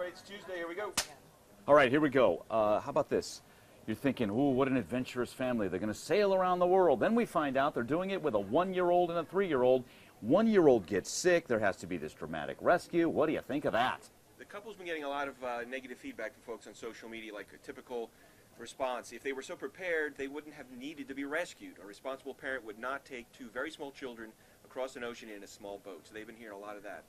right, it's Tuesday. Here we go. All right, here we go. How about this? You're thinking, ooh, what an adventurous family. They're going to sail around the world. Then we find out they're doing it with a 1-year-old and a 3-year-old. 1-year-old gets sick. There has to be this dramatic rescue. What do you think of that? The couple's been getting a lot of negative feedback from folks on social media, like a typical response. If they were so prepared, they wouldn't have needed to be rescued. A responsible parent would not take 2 very small children across an ocean in a small boat. So they've been hearing a lot of that.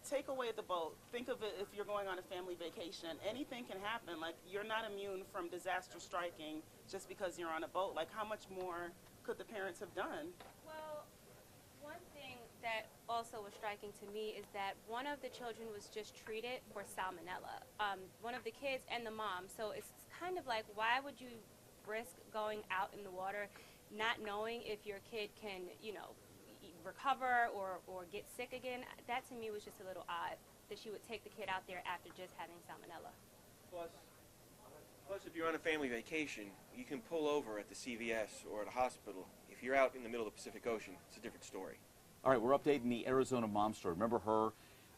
Take away the boat. Think of it if you're going on a family vacation. Anything can happen. Like, you're not immune from disaster striking just because you're on a boat. Like, how much more could the parents have done? Well, one thing that also was striking to me is that one of the children was just treated for salmonella. One of the kids and the mom. So it's kind of like, why would you risk going out in the water not knowing if your kid can, you know, recover or get sick again? That to me was just a little odd that she would take the kid out there after just having salmonella. Plus, if you're on a family vacation, you can pull over at the CVS or at a hospital. If you're out in the middle of the Pacific Ocean, it's a different story. All right, we're updating the Arizona mom story. Remember her,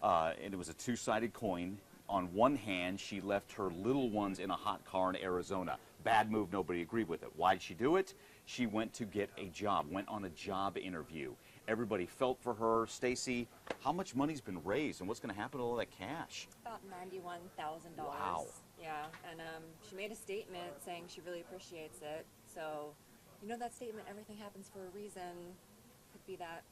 and it was a 2-sided coin. On one hand, she left her little ones in a hot car in Arizona. Bad move, nobody agreed with it. Why did she do it? She went to get a job, went on a job interview. Everybody felt for her. Stacy, how much money's been raised and what's going to happen to all that cash? About $91,000. Wow. Yeah, and she made a statement saying she really appreciates it. So, you know that statement, everything happens for a reason, could be that.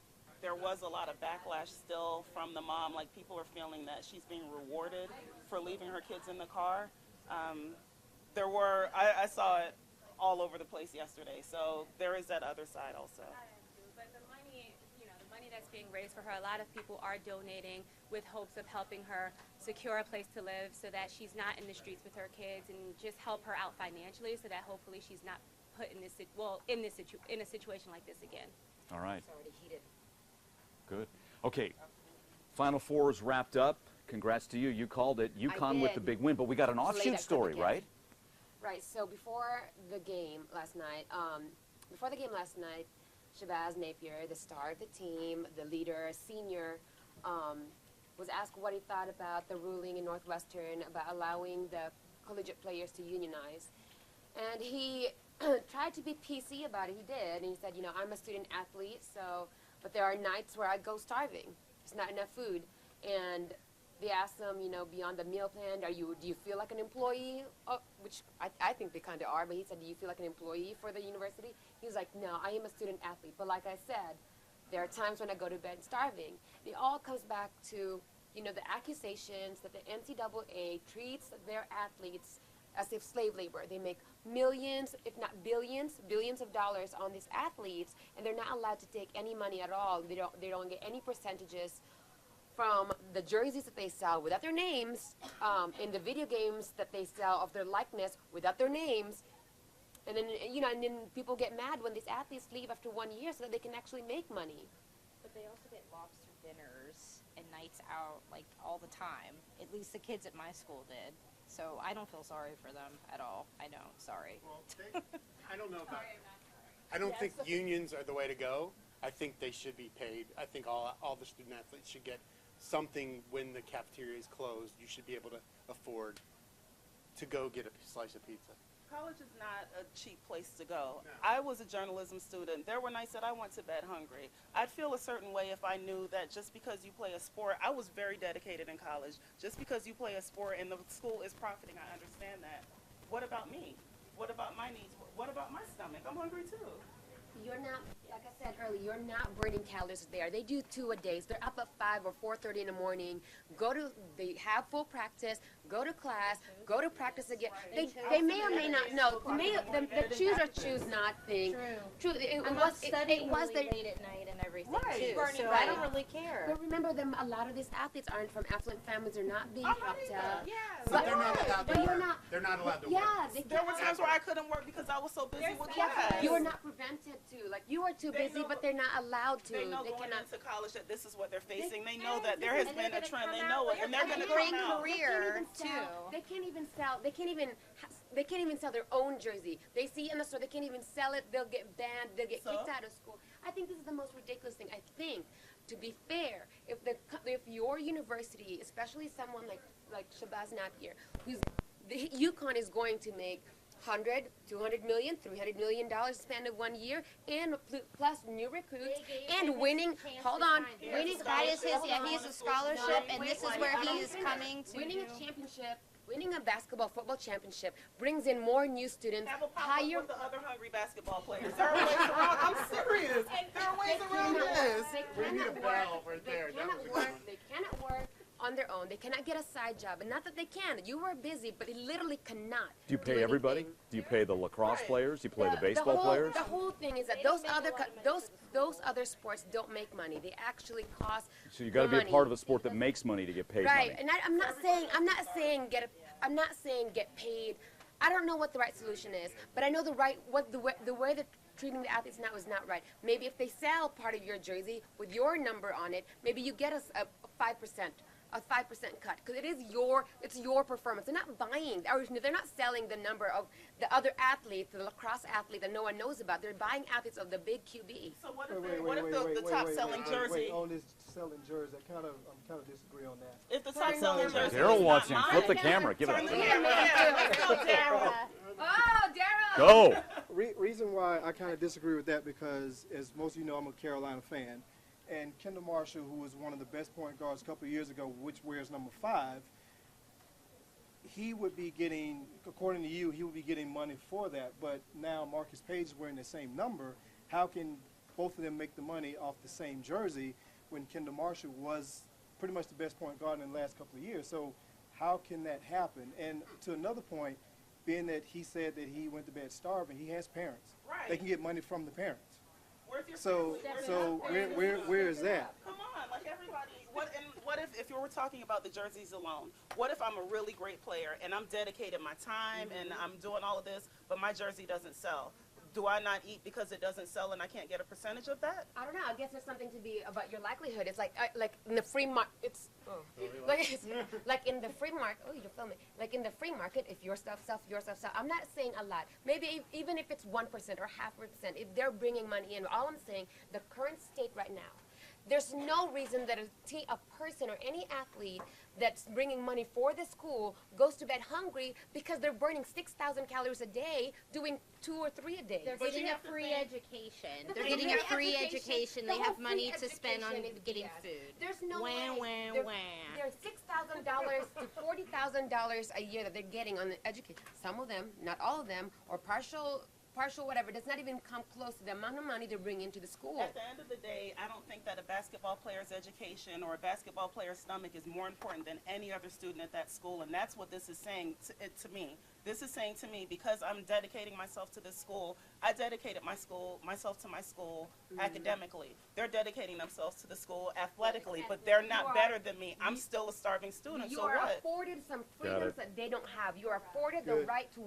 There was a lot of backlash still from the mom. Like, people are feeling that she's being rewarded for leaving her kids in the car. I saw it all over the place yesterday. So there is that other side also. But the money, you know, the money that's being raised for her, a lot of people are donating with hopes of helping her secure a place to live so that she's not in the streets with her kids, and just help her out financially so that hopefully she's not put in this, in a situation like this again. All right. It's already heated. Good. Okay, Final Four is wrapped up. Congrats to you. You called it. UConn with the big win, but we got an offshoot story, right? Right. So before the game last night, Shabazz Napier, the star of the team, the leader, senior, was asked what he thought about the ruling in Northwestern about allowing the collegiate players to unionize. And he tried to be PC about it. He did. And he said, you know, I'm a student athlete, but there are nights where I go starving. There's not enough food. And they asked him, you know, beyond the meal plan, do you feel like an employee? Which I think they kind of are, but he said, do you feel like an employee for the university? He was like, no, I am a student athlete. But like I said, there are times when I go to bed starving. It all comes back to, you know, the accusations that the NCAA treats their athletes as if slave labor. They make millions, if not billions of dollars on these athletes, and they're not allowed to take any money at all. They don't get any percentages from the jerseys that they sell without their names, in the video games that they sell of their likeness without their names. And then, you know, and then people get mad when these athletes leave after 1 year so that they can actually make money. But they also get lobster dinners and nights out, like, all the time. At least the kids at my school did. So I don't feel sorry for them at all. I don't. Sorry. Well, I don't know about. I don't think unions are the way to go. I think they should be paid. I think all the student athletes should get something when the cafeteria is closed. You should be able to afford to go get a slice of pizza. College is not a cheap place to go. No. I was a journalism student. There were nights that I went to bed hungry. I'd feel a certain way if I knew that just because you play a sport, I was very dedicated in college. Just because you play a sport and the school is profiting, I understand that. What about me? What about my needs? What about my stomach? I'm hungry too. You're not, like I said earlier, you're not burning calories there. They do 2 a day. So they're up at 5 or 4:30 in the morning. They have full practice. Go to class. Go to practice again. They may or may not know. The choose or choose not thing. True. It was late at night and everything too. So I don't really care. But remember, a lot of these athletes aren't from affluent families. They're not being helped out. But they're not allowed to work. They're not allowed to work. Yeah, There were times where I couldn't work because I was so busy with class. you are not prevented to. Like, you are too busy, but they're not allowed to. They know going cannot into college that this is what they're facing. They know that there has been a trend. They know it, and they're going to come out. career too. They can't even sell. They can't even sell their own jersey. They see it in the store. They can't even sell it. They'll get banned. They'll get kicked out of school. I think this is the most ridiculous thing. I think to be fair, if your university, especially someone like Shabazz Napier, who's UConn is going to make 100, 200 million, 300 million dollars spent in 1 year, and plus new recruits, and winning. Hold on, winning. That is his. Yeah, he has a scholarship, and this is where he is coming to. Winning a championship, winning a football championship brings in more new students. Have a pop-up with the other hungry basketball players. There are ways around. I'm serious. There are ways around this. We need a bell right there. They cannot work on their own. They cannot get a side job, and not that they can. You are busy, but they literally cannot. Do you pay everybody? anything. Do you pay the lacrosse players? Do you play the baseball players? The whole thing is that those other sports don't make money. They actually cost. So you got to be a part of a sport that makes money to get paid Right, money. and I'm not saying get paid. I don't know what the right solution is, but I know the way that treating the athletes now is not right. Maybe if they sell part of your jersey with your number on it, maybe you get a 5%. A 5% cut, because it's your performance. They're not buying, or they're not selling the number of the other athletes, the lacrosse athlete that no one knows about. They're buying athletes of the big QB. So what if the top selling jersey? On this selling jersey, I'm kind of disagree on that. If the top selling jersey, Daryl is watching. not Flip the mine, camera. Give it. turn the camera. Oh, Daryl! Go. Reason why I kind of disagree with that, because as most of you know, I'm a Carolina fan, and Kendall Marshall, who was one of the best point guards a couple of years ago, which wears number 5, he would be getting, according to you, he would be getting money for that. But now Marcus Page is wearing the same number. How can both of them make the money off the same jersey when Kendall Marshall was pretty much the best point guard in the last couple of years? So how can that happen? And to another point, being that he said that he went to bed starving, he has parents. Right. They can get money from the parents. Where's your So where is that? Come on, like everybody. What if you were talking about the jerseys alone? What if I'm a really great player and I'm dedicated my time and I'm doing all of this, but my jersey doesn't sell? Do I not eat because it doesn't sell and I can't get a percentage of that? I don't know. I guess there's something to be about your likelihood. It's like in the free market. Like in the free market. Oh, you're filming. Like in the free market, if your stuff sells, I'm not saying a lot. Maybe even if it's 1% or 0.5%, if they're bringing money in. All I'm saying, the current state right now, there's no reason that a person or any athlete that's bringing money for the school goes to bed hungry because they're burning 6,000 calories a day doing 2 or 3 a day. They're But getting you a have to free think- education. The They're getting a free free education. the They whole have money free to spend on education is getting BS. food. There's no Wah, way. wah, wah. There's $6,000 to $40,000 a year that they're getting on the education. Some of them, not all of them, or partial whatever, does not even come close to the amount of money to bring into the school. At the end of the day, I don't think that a basketball player's education or a basketball player's stomach is more important than any other student at that school, and that's what this is saying to me. This is saying to me, because I'm dedicating myself to this school, I dedicated myself to my school academically. They're dedicating themselves to the school athletically, but they're not better than me. I'm still a starving student, You so are what? afforded some freedoms that they don't have. You are afforded the right to